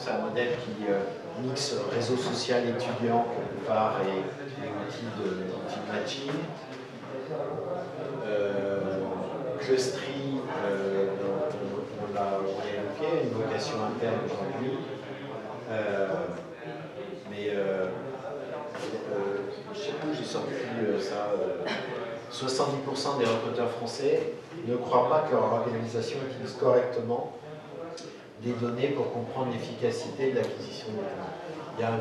c'est un modèle qui mixe réseau social étudiant quelque part et outils de matching. Clustery, on l'a évoqué, une vocation interne aujourd'hui. Je sais plus, j'ai sorti ça. 70% des recruteurs français ne croient pas que leur organisation utilise correctement des données pour comprendre l'efficacité de l'acquisition de données. Il y a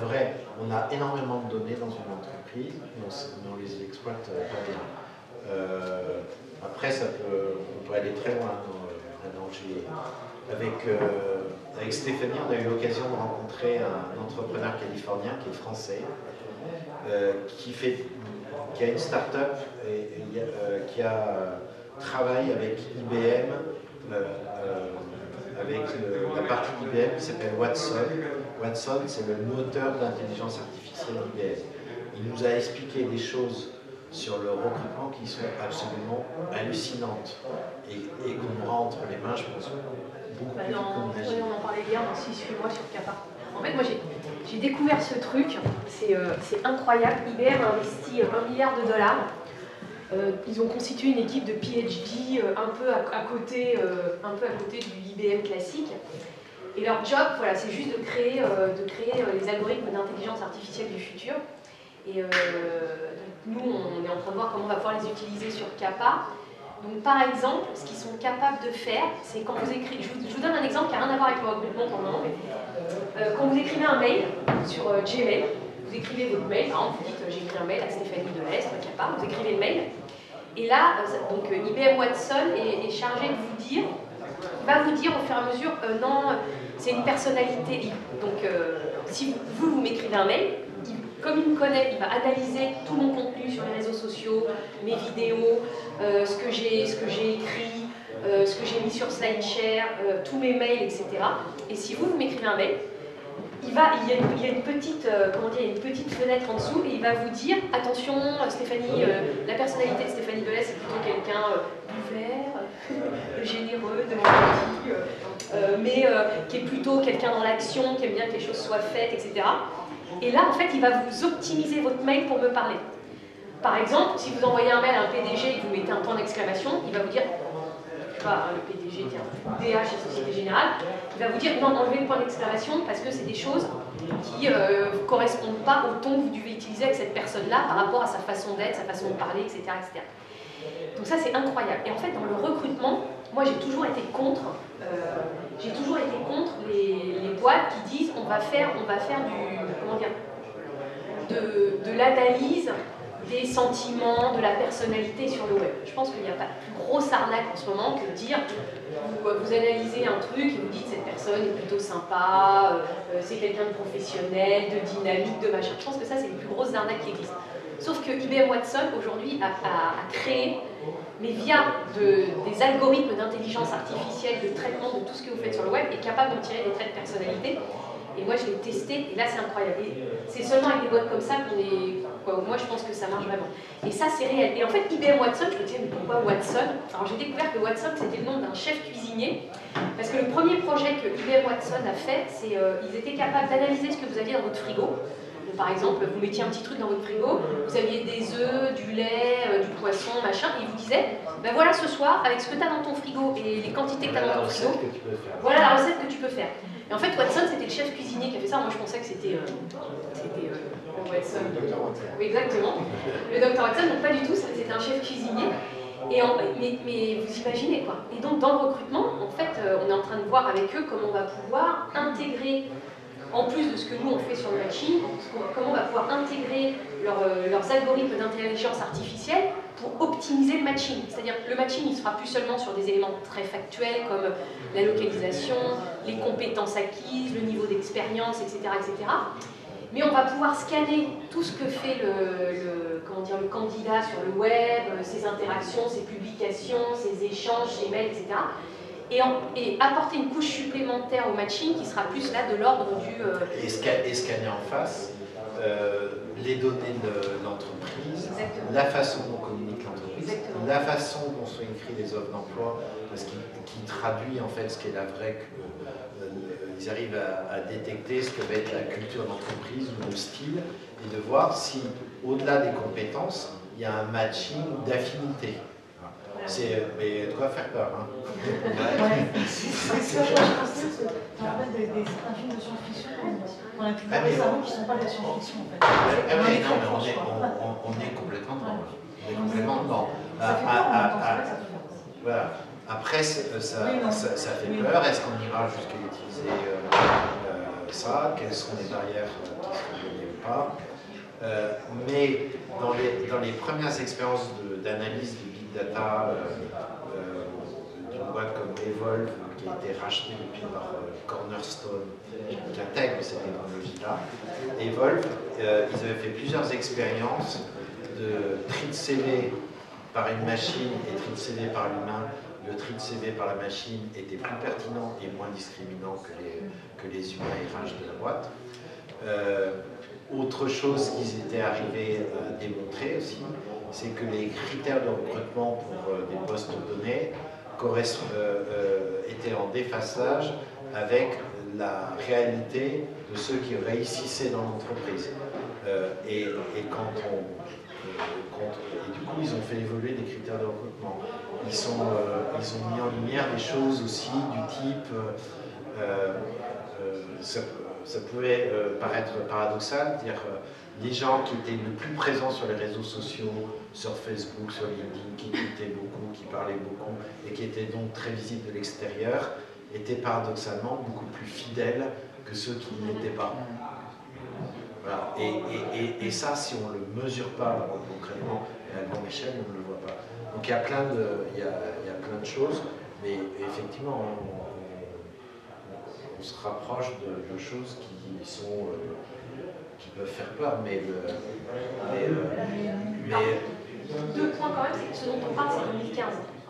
on a énormément de données dans une entreprise, mais on les exploite pas bien. Après, on peut aller très loin. Avec Stéphanie, on a eu l'occasion de rencontrer un entrepreneur californien qui est français, qui a une start-up et qui travaille avec IBM, avec la partie d'IBM qui s'appelle Watson. Watson, c'est le moteur d'intelligence artificielle d'IBM. Il nous a expliqué des choses sur le recrutement qui sont absolument hallucinantes et qu'on aura entre les mains, je pense, beaucoup plus vite qu'on imagine. On en parlait hier dans 6-8 mois sur Kappa. En fait, moi, j'ai découvert ce truc, c'est incroyable. IBM a investi 1 milliard de dollars. Ils ont constitué une équipe de PhD un peu à côté du IBM classique. Et leur job, voilà, c'est juste de créer les algorithmes d'intelligence artificielle du futur. Et nous, on est en train de voir comment on va pouvoir les utiliser sur Kappa. Donc, par exemple, ce qu'ils sont capables de faire, c'est quand vous écrivez... Je vous donne un exemple qui n'a rien à voir avec le recrutement pour le moment, mais quand vous écrivez un mail sur Gmail, vous écrivez votre mail, par exemple, vous dites j'ai écrit un mail à Stéphanie Delestre, Kappa, vous écrivez le mail, et là, donc IBM Watson est chargé de vous dire, va vous dire au fur et à mesure, non, c'est une personnalité libre. Donc, si vous m'écrivez un mail, comme il me connaît, il va analyser tout mon contenu sur les réseaux sociaux, mes vidéos, ce que j'ai écrit, ce que j'ai mis sur SlideShare, tous mes mails, etc. Et si vous m'écrivez un mail, il y a une petite, une petite fenêtre en dessous et il va vous dire attention, Stéphanie, la personnalité de Stéphanie Delestre, c'est plutôt quelqu'un d'ouvert, généreux, de mais qui est plutôt quelqu'un dans l'action, qui aime bien que les choses soient faites, etc. Et là, en fait, il va vous optimiser votre mail pour me parler. Par exemple, si vous envoyez un mail à un PDG et que vous mettez un point d'exclamation, il va vous dire, je sais pas, le PDG, tiens, DH et Société Générale, il va vous dire, non, enlevez le point d'exclamation parce que c'est des choses qui ne correspondent pas au ton que vous devez utiliser avec cette personne-là par rapport à sa façon d'être, sa façon de parler, etc. etc. Donc ça, c'est incroyable. Et en fait, dans le recrutement, moi, j'ai toujours été contre les boîtes qui disent on va faire de l'analyse des sentiments, de la personnalité sur le web. Je pense qu'il n'y a pas de plus grosse arnaque en ce moment que de dire vous analysez un truc et vous dites cette personne est plutôt sympa, c'est quelqu'un de professionnel, de dynamique, de machin. Je pense que ça, c'est les plus grosses arnaques qui existent. Sauf que IBM Watson, aujourd'hui, a créé, mais via des algorithmes d'intelligence artificielle, de traitement de tout ce que vous faites sur le web, est capable de tirer des traits de personnalité. Et moi, je l'ai testé, et là, c'est incroyable. Et c'est seulement avec des boîtes comme ça moi, je pense que ça marche vraiment. Et ça, c'est réel. Et en fait, IBM Watson, je me disais, mais pourquoi Watson? Alors, j'ai découvert que Watson, c'était le nom d'un chef cuisinier, parce que le premier projet que IBM Watson a fait, c'est ils étaient capables d'analyser ce que vous aviez dans votre frigo. Donc, par exemple, vous mettiez un petit truc dans votre frigo, vous aviez des œufs, du lait, du poisson, machin, et ils vous disaient, ben voilà, ce soir, avec ce que tu as dans ton frigo et les quantités que tu as dans ton frigo, voilà la recette que tu peux faire. Et en fait, Watson, c'était le chef cuisinier qui a fait ça. Moi, je pensais que c'était Watson. Oui, exactement. Le docteur Watson, donc pas du tout, c'était un chef cuisinier. Mais vous imaginez quoi. Et donc, dans le recrutement, en fait, on est en train de voir avec eux comment on va pouvoir intégrer, en plus de ce que nous on fait sur le matching, comment on va pouvoir intégrer leurs algorithmes d'intelligence artificielle pour optimiser le matching. C'est-à-dire que le matching, il ne sera plus seulement sur des éléments très factuels comme la localisation, les compétences acquises, le niveau d'expérience, etc., etc. Mais on va pouvoir scanner tout ce que fait le candidat sur le web, ses interactions, ses publications, ses échanges, ses mails, etc. Et apporter une couche supplémentaire au matching qui sera plus là de l'ordre du... Et scanner en face, les données de l'entreprise, la façon dont communique l'entreprise, la façon dont sont écrits les offres d'emploi, parce qu'il traduit en fait ce qu'est la vraie... ils arrivent à détecter ce que va être la culture d'entreprise ou le style, et de voir si, au-delà des compétences, il y a un matching d'affinité. Mais de quoi faire peur, hein. C'est ça, je pensais que tu rappelles certains films de science-fiction qu'on a pu voir récemment qui ne sont pas de la science-fiction en fait. Non, mais on est complètement dedans. On est complètement dedans. Voilà. Après, ça fait peur. Est-ce qu'on ira jusqu'à utiliser ça? Quelles sont les barrières qui seront données ou pas? Mais dans les premières expériences d'analyse de big data d'une boîte comme Evolve, qui a été rachetée depuis par Cornerstone, qui intègre cette technologie-là, Evolve, ils avaient fait plusieurs expériences de tri de CV par une machine et tri de CV par l'humain. Le tri de CV par la machine était plus pertinent et moins discriminant que les humains RH de la boîte. Autre chose qu'ils étaient arrivés à démontrer aussi, c'est que les critères de recrutement pour des postes donnés étaient en déphasage avec la réalité de ceux qui réussissaient dans l'entreprise. Et du coup, ils ont fait évoluer des critères de recrutement. Ils ont mis en lumière des choses aussi du type... ça pouvait paraître paradoxal, dire les gens qui étaient le plus présents sur les réseaux sociaux, sur Facebook, sur LinkedIn, qui écoutaient beaucoup, qui parlaient beaucoup, et qui étaient donc très visibles de l'extérieur, étaient paradoxalement beaucoup plus fidèles que ceux qui ne l'étaient pas. Voilà. Et ça, si on ne le mesure pas concrètement à la grande échelle, on ne le voit pas. Donc il y a plein de choses, mais effectivement, on se rapproche de choses qui peuvent faire peur, mais deux points quand même, c'est que ce dont on parle, c'est 2015.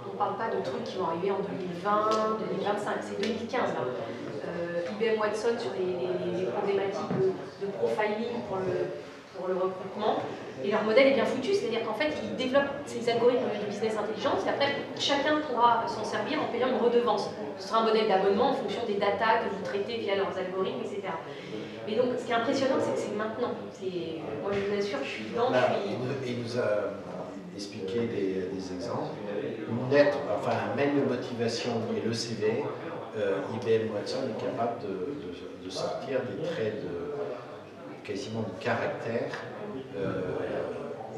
On ne parle pas de trucs qui vont arriver en 2020, 2025, c'est 2015 là. IBM Watson sur les problématiques de profiling pour le recrutement. Et leur modèle est bien foutu, c'est-à-dire qu'en fait, ils développent ces algorithmes de business intelligence et après, chacun pourra s'en servir en payant une redevance. Ce sera un modèle d'abonnement en fonction des datas que vous traitez via leurs algorithmes, etc. Mais donc, ce qui est impressionnant, c'est que c'est maintenant. Moi, je vous assure, je suis dedans, Il nous a expliqué des exemples. Un mail de motivation et le CV, IBM Watson est capable de sortir des traits quasiment de caractère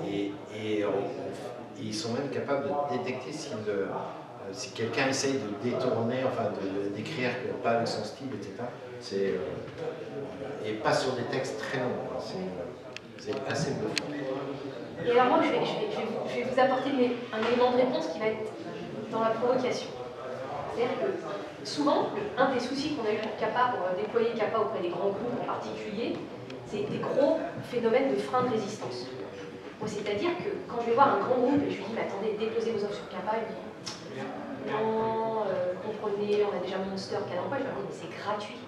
et ils sont même capables de détecter si quelqu'un essaye de détourner, d'écrire pas avec son style, etc. Et pas sur des textes très longs. C'est assez bluffant. Et alors moi, je vais vous apporter un élément de réponse qui va être dans la provocation. C'est-à-dire que souvent, un des soucis qu'on a eu pour CAPA, pour déployer CAPA auprès des grands groupes en particulier, c'est des gros phénomènes de frein de résistance. C'est-à-dire que quand je vais voir un grand groupe et je lui dis, mais attendez, déposez vos offres sur CAPA, il me dit, non, comprenez, on a déjà Monster qui a l'emploi. Je lui dis, mais c'est gratuit.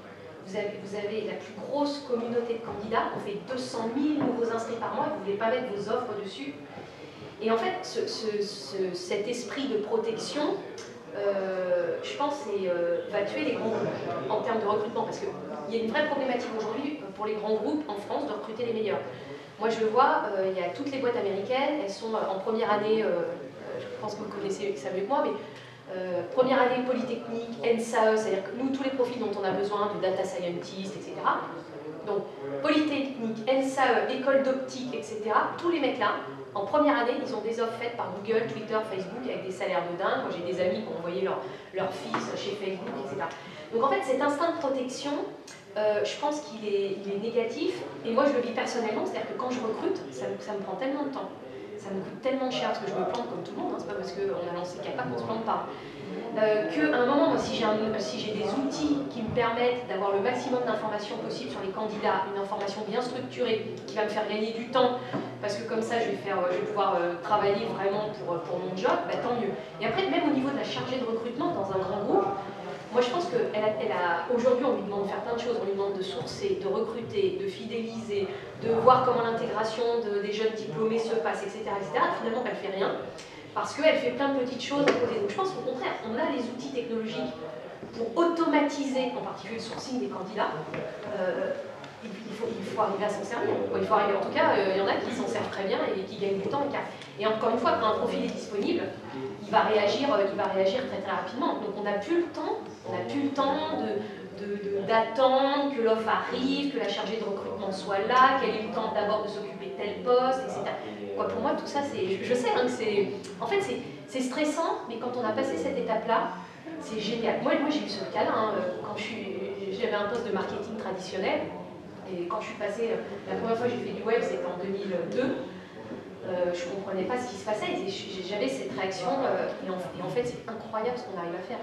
Vous avez la plus grosse communauté de candidats, on fait 200 000 nouveaux inscrits par mois, vous ne voulez pas mettre vos offres dessus. Et en fait, cet esprit de protection, je pense, va tuer les grands groupes en termes de recrutement, parce qu'il y a une vraie problématique aujourd'hui pour les grands groupes en France de recruter les meilleurs. Moi, je le vois, il y a toutes les boîtes américaines, elles sont en première année, je pense que vous connaissez ça mieux que moi, mais première année Polytechnique, NSAE, c'est-à-dire que nous, tous les profils dont on a besoin, de data scientist, etc. Donc, Polytechnique, NSAE, école d'optique, etc. Tous les mecs-là, en première année, ils ont des offres faites par Google, Twitter, Facebook, avec des salaires de dingue. Moi, j'ai des amis qui ont envoyé leur fils chez Facebook, etc. Donc, en fait, cet instinct de protection, je pense qu'il est négatif. Et moi, je le vis personnellement, c'est-à-dire que quand je recrute, ça me prend tellement de temps. Ça me coûte tellement cher, parce que je me plante comme tout le monde, hein, c'est pas parce qu'on a lancé CAPA qu'on ne se plante pas. Qu'à un moment, moi, si j'ai des outils qui me permettent d'avoir le maximum d'informations possibles sur les candidats, une information bien structurée qui va me faire gagner du temps, parce que comme ça je vais pouvoir travailler vraiment pour mon job, bah, tant mieux. Et après, même au niveau de la chargée de recrutement dans un grand groupe, Moi, je pense qu'aujourd'hui, on lui demande de faire plein de choses. On lui demande de sourcer, de recruter, de fidéliser, de voir comment l'intégration des jeunes diplômés se passe, etc. etc. Finalement, elle ne fait rien parce qu'elle fait plein de petites choses à côté. Donc, je pense qu'au contraire, on a les outils technologiques pour automatiser, en particulier le sourcing des candidats. Il faut arriver à s'en servir. Il faut arriver, en tout cas, il y en a qui s'en servent très bien et qui gagnent du temps. Et encore une fois, quand un profil est disponible, il va réagir très très rapidement. Donc on n'a plus le temps, d'attendre que l'offre arrive, que la chargée de recrutement soit là, qu'elle ait le temps d'abord de s'occuper de tel poste, etc. Pour moi, tout ça, je sais que c'est... En fait, c'est stressant, mais quand on a passé cette étape-là, c'est génial. Moi j'ai eu ce câlin quand j'avais un poste de marketing traditionnel. Et quand je suis passée, la première fois que j'ai fait du web, c'était en 2002. Je ne comprenais pas ce qui se passait. J'avais cette réaction. Et en fait, c'est incroyable ce qu'on arrive à faire.